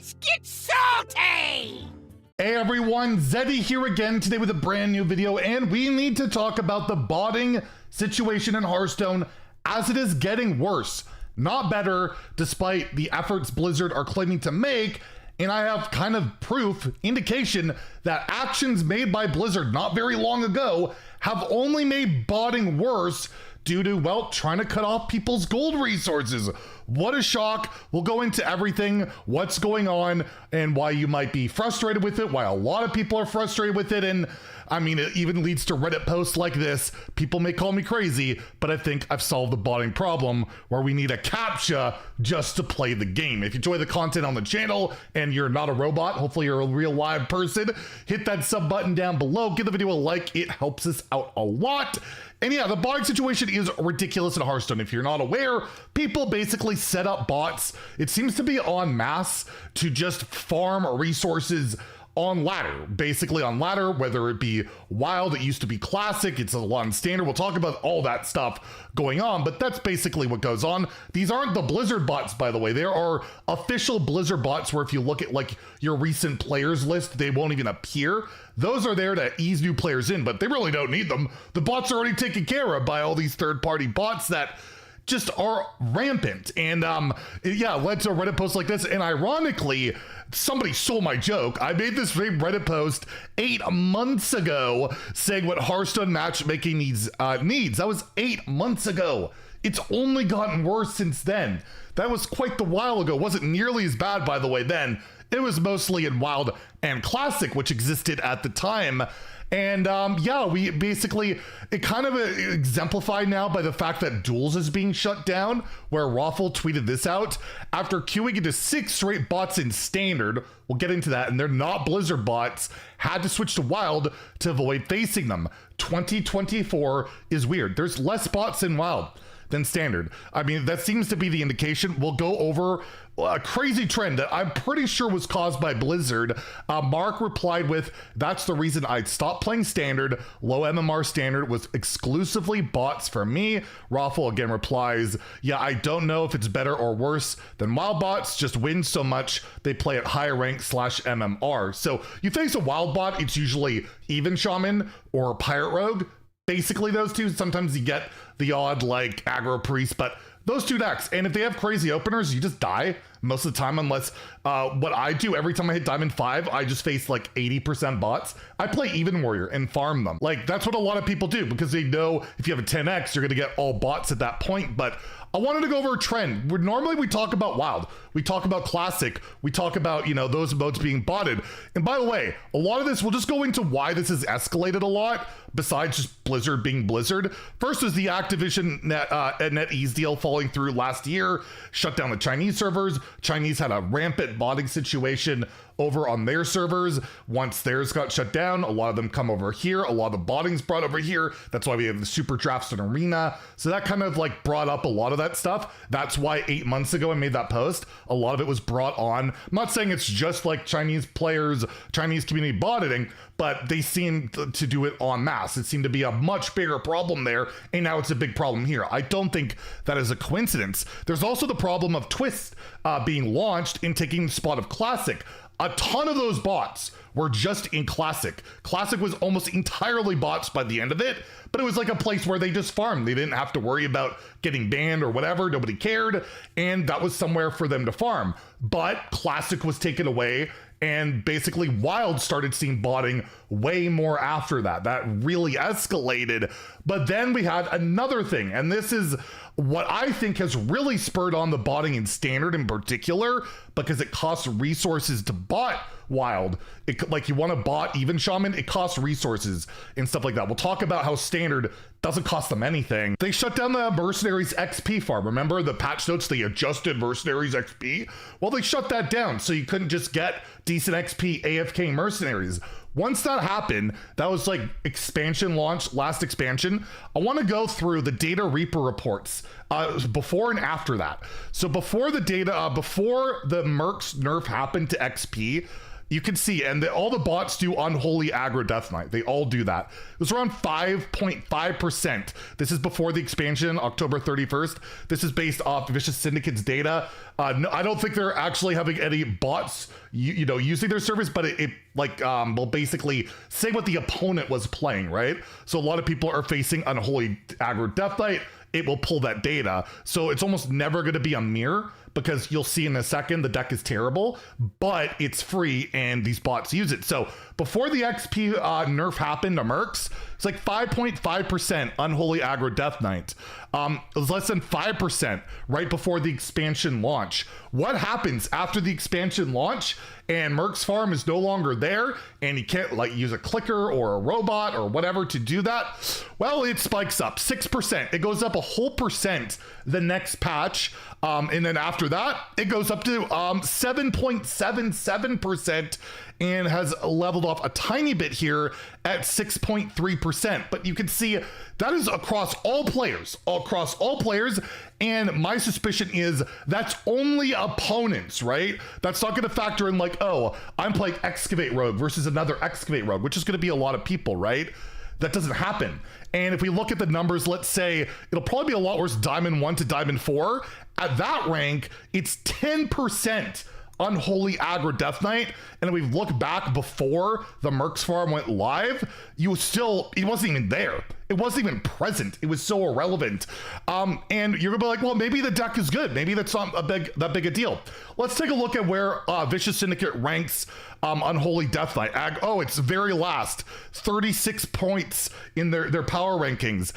Let's get salty! Hey everyone, Zeddy here again today with a brand new video, and we need to talk about the botting situation in Hearthstone as it is getting worse, not better, despite the efforts Blizzard are claiming to make. And I have kind of proof, indication that actions made by Blizzard not very long ago have only made botting worse due to, well, trying to cut off people's gold resources. What a shock. We'll go into everything, what's going on, and why you might be frustrated with it, why a lot of people are frustrated with it, and I mean, it even leads to Reddit posts like this. People may call me crazy, but I think I've solved the botting problem where we need a CAPTCHA just to play the game. If you enjoy the content on the channel and you're not a robot, hopefully you're a real live person, hit that sub button down below, give the video a like, it helps us out a lot. And yeah, the botting situation is ridiculous in Hearthstone. If you're not aware, people basically set up bots. It seems to be en masse to just farm resources on ladder, basically on ladder, whether it be wild, it used to be classic, it's a lot in standard. We'll talk about all that stuff going on, but that's basically what goes on. These aren't the Blizzard bots, by the way. There are official Blizzard bots where if you look at like your recent players list, they won't even appear. Those are there to ease new players in, but they really don't need them. The bots are already taken care of by all these third-party bots that just are rampant. And yeah, led to a Reddit post like this. And ironically, somebody stole my joke. I made this Reddit post 8 months ago saying what Hearthstone matchmaking needs. That was 8 months ago. It's only gotten worse since then. That was quite the while ago. Wasn't nearly as bad, by the way, then. It was mostly in Wild and Classic, which existed at the time. And yeah, we basically, it kind of exemplified now by the fact that Duels is being shut down, where Raffle tweeted this out. After queuing into 6 straight bots in Standard, we'll get into that, and they're not Blizzard bots, had to switch to Wild to avoid facing them. 2024 is weird. There's less bots in Wild than Standard. I mean, that seems to be the indication. We'll go over a crazy trend that I'm pretty sure was caused by Blizzard. Mark replied with, "That's the reason I stopped playing Standard. Low MMR Standard was exclusively bots for me." Raffle again replies, "Yeah, I don't know if it's better or worse than Wild bots, just win so much they play at higher rank / MMR. So you face a Wild bot, it's usually even Shaman or Pirate Rogue. Basically those two. Sometimes you get the odd like aggro priest, but those two decks. And if they have crazy openers, you just die most of the time, unless what I do every time I hit Diamond 5, I just face like 80% bots. I play Even Warrior and farm them. Like that's what a lot of people do because they know if you have a 10x, you're gonna get all bots at that point. But I wanted to go over a trend. Normally we talk about Wild, we talk about Classic, we talk about, you know, those modes being botted. And by the way, a lot of this, we'll just go into why this has escalated a lot, besides just Blizzard being Blizzard. First was the Activision NetEase deal falling through last year, shut down the Chinese servers. Chinese had a rampant botting situation over on their servers. Once theirs got shut down, a lot of them come over here. A lot of the botting's brought over here. That's why we have the Super Drafts and Arena. So that kind of like brought up a lot of that stuff. That's why 8 months ago I made that post. A lot of it was brought on. I'm not saying it's just like Chinese players, Chinese community botting, but they seem to do it en masse. It seemed to be a much bigger problem there, and now it's a big problem here. I don't think that is a coincidence. There's also the problem of Twist being launched and taking the spot of Classic. A ton of those bots were just in Classic. Classic was almost entirely bots by the end of it, but it was like a place where they just farmed. They didn't have to worry about getting banned or whatever. Nobody cared, and that was somewhere for them to farm. But Classic was taken away, and basically Wild started seeing botting way more after that. That really escalated. But then we had another thing, and this is what I think has really spurred on the botting in Standard in particular, because it costs resources to bot Wild. Like you want to bot Even Shaman, it costs resources and stuff like that. We'll talk about how Standard doesn't cost them anything. They shut down the Mercenaries XP farm. Remember the patch notes, they adjusted Mercenaries XP? Well, they shut that down, so you couldn't just get decent XP AFK Mercenaries. Once that happened, that was like expansion launch, last expansion. I want to go through the Data Reaper reports before and after that. So before the data, before the Mercs nerf happened to XP, you can see, and all the bots do unholy aggro death knight. They all do that. It was around 5.5%. This is before the expansion, October 31st. This is based off Vicious Syndicate's data. No, I don't think they're actually having any bots, you know, using their service, but it will basically say what the opponent was playing, right? So a lot of people are facing unholy aggro death knight. It will pull that data. So it's almost never going to be a mirror, because you'll see in a second the deck is terrible, but it's free and these bots use it. So before the XP nerf happened to Mercs, it's like 5.5% unholy aggro death knight. It was less than 5% right before the expansion launch. What happens after the expansion launch and Merc's farm is no longer there and you can't like use a clicker or a robot or whatever to do that? Well, it spikes up 6%. It goes up a whole percent the next patch. And then after that, it goes up to 7.77% and has leveled off a tiny bit here at 6.3%. But you can see that is across all players, and my suspicion is that's only opponents, right? That's not going to factor in like, oh, I'm playing Excavate Rogue versus another Excavate Rogue, which is going to be a lot of people, right? That doesn't happen. And if we look at the numbers, let's say it'll probably be a lot worse Diamond 1 to Diamond 4. At that rank, it's 10% unholy aggro death knight. And if we look back before the Mercs farm went live, it wasn't even there. It wasn't even present. It was so irrelevant. And you're gonna be like, well, maybe the deck is good. Maybe that's not that big a deal. Let's take a look at where Vicious Syndicate ranks Unholy Death Knight. It's very last, 36 points in their power rankings.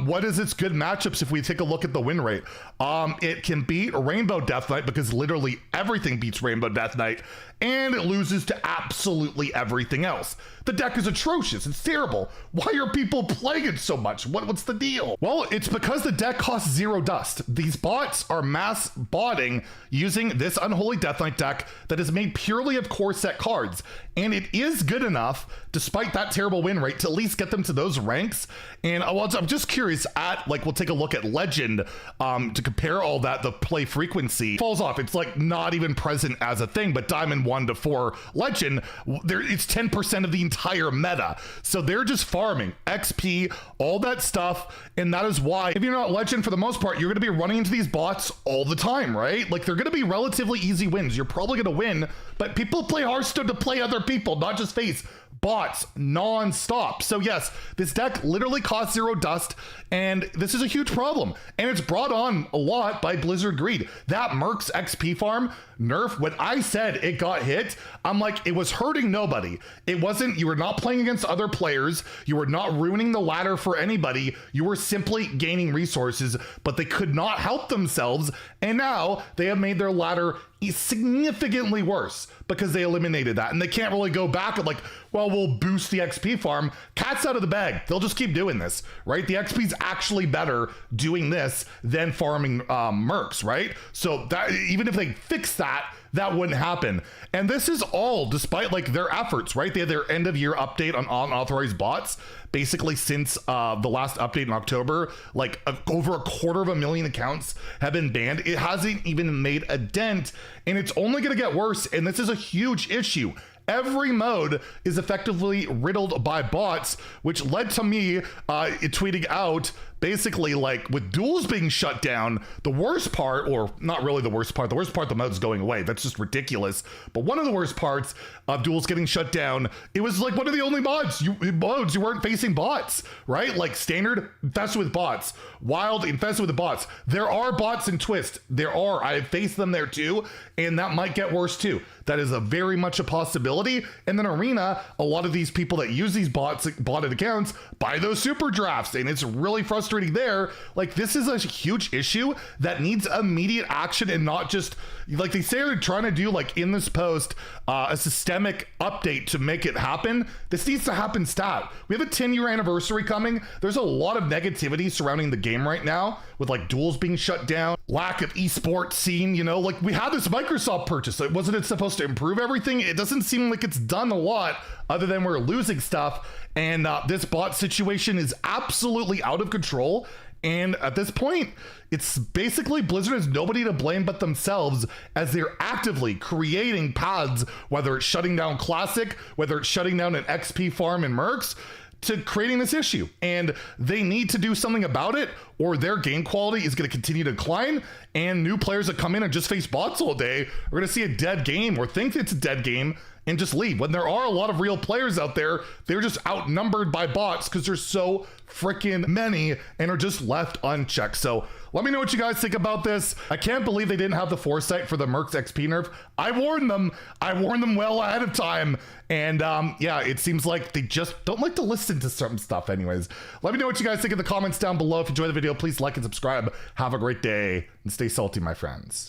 What is its good matchups if we take a look at the win rate? It can beat Rainbow Death Knight because literally everything beats Rainbow Death Knight, and it loses to absolutely everything else. The deck is atrocious. It's terrible. Why are people playing it so much? What's the deal? Well, it's because the deck costs 0 dust. These bots are mass botting using this Unholy Death Knight deck that is made purely of core set cards. And it is good enough, despite that terrible win rate, to at least get them to those ranks. And I'm just curious we'll take a look at Legend to compare all that. The play frequency falls off. It's like not even present as a thing, but Diamond 1 to 4 Legend, it's 10% of the entire meta. So they're just farming XP, all that stuff. And that is why, if you're not Legend, for the most part, you're going to be running into these bots all the time, right? Like, they're going to be relatively easy wins. You're probably going to win, but people play Hearthstone to play other people, not just face bots non-stop. So yes, this deck literally costs 0 dust, and this is a huge problem. And it's brought on a lot by Blizzard greed. That Mercs XP farm nerf, when I said it got hit, I'm like, it was hurting nobody. It wasn't, you were not playing against other players. You were not ruining the ladder for anybody. You were simply gaining resources, but they could not help themselves. And now they have made their ladder significantly worse because they eliminated that, and they can't really go back and like, well, we'll boost the XP farm. Cat's out of the bag. They'll just keep doing this, right? The XP's actually better doing this than farming Mercs, right? So that, even if they fix that, that wouldn't happen. And this is all despite like their efforts, right? They had their end of year update on unauthorized bots. Basically, since the last update in October, like over 250,000 accounts have been banned. It hasn't even made a dent, and it's only going to get worse. And this is a huge issue. Every mode is effectively riddled by bots, which led to me tweeting out basically, like, with duels being shut down, the worst part, or not really the worst part, the mode's going away. That's just ridiculous. But one of the worst parts of duels getting shut down, it was like one of the only modes you weren't facing bots, right? Like standard infested with bots, wild infested with bots. There are bots in Twist. I've faced them there too, and that might get worse too. That is a very much a possibility. And then Arena, a lot of these people that use these botted accounts buy those super drafts, and it's really frustrating there. Like, this is a huge issue that needs immediate action, and not just like they say they're trying to do, like in this post, a systemic update to make it happen. This needs to happen stat. We have a 10-year anniversary coming. There's a lot of negativity surrounding the game right now, with like duels being shut down, lack of esports scene, you know, like we had this Microsoft purchase. So wasn't it supposed to improve everything? It doesn't seem like it's done a lot, other than we're losing stuff. And this bot situation is absolutely out of control. And at this point, it's basically Blizzard has nobody to blame but themselves, as they're actively creating paths, whether it's shutting down Classic, whether it's shutting down an XP farm in Mercs, to creating this issue. And they need to do something about it, or their game quality is going to continue to decline, and new players that come in and just face bots all day are going to see a dead game or think it's a dead game and just leave. When there are a lot of real players out there, they're just outnumbered by bots because there's so freaking many and are just left unchecked. So let me know what you guys think about this. I can't believe they didn't have the foresight for the Mercs XP nerf. I warned them well ahead of time. And yeah, it seems like they just don't like to listen to certain stuff anyways. Let me know what you guys think in the comments down below. If you enjoyed the video, please like and subscribe. Have a great day and stay salty, my friends.